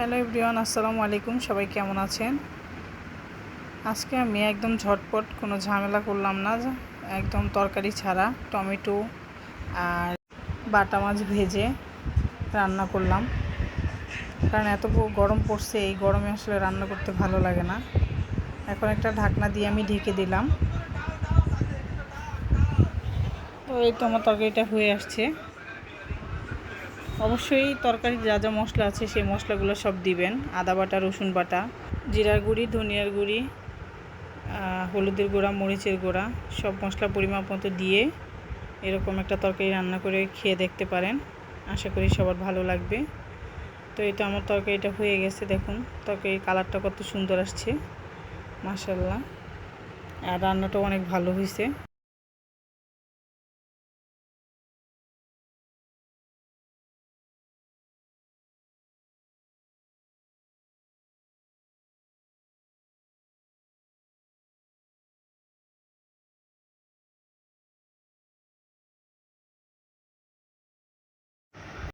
Hello everyone, আসসালামু আলাইকুম। সবাই কেমন আছেন? আজকে আমি একদম ঝটপট, কোনো ঝামেলা করলাম না, একদম তরকারি ছাড়া টমেটো আর বাটা মাছ ভেজে রান্না করলাম। কারণ এত গরম পড়ছে, এই গরমে আসলে রান্না করতে ভালো লাগে না। এখন একটা ঢাকনা দিয়ে আমি ঢেকে দিলাম। তো এই তো আমার তরকারিটা হয়ে আসছে। অবশ্যই তরকারির যা যা মশলা আছে সেই মশলাগুলো সব দিবেন। আদা বাটা, রসুন বাটা, জিরার গুঁড়ি, ধনিয়ার গুঁড়ি, হলুদের গুঁড়া, মরিচের গুঁড়া, সব মশলা পরিমাপ মতো দিয়ে এরকম একটা তরকারি রান্না করে খেয়ে দেখতে পারেন। আশা করি সবার ভালো লাগবে। তো এটা আমার তরকারিটা হয়ে গেছে। দেখুন তরকারির কালারটা কত সুন্দর আসছে, মাশাআল্লাহ। আর রান্নাটাও অনেক ভালো হয়েছে।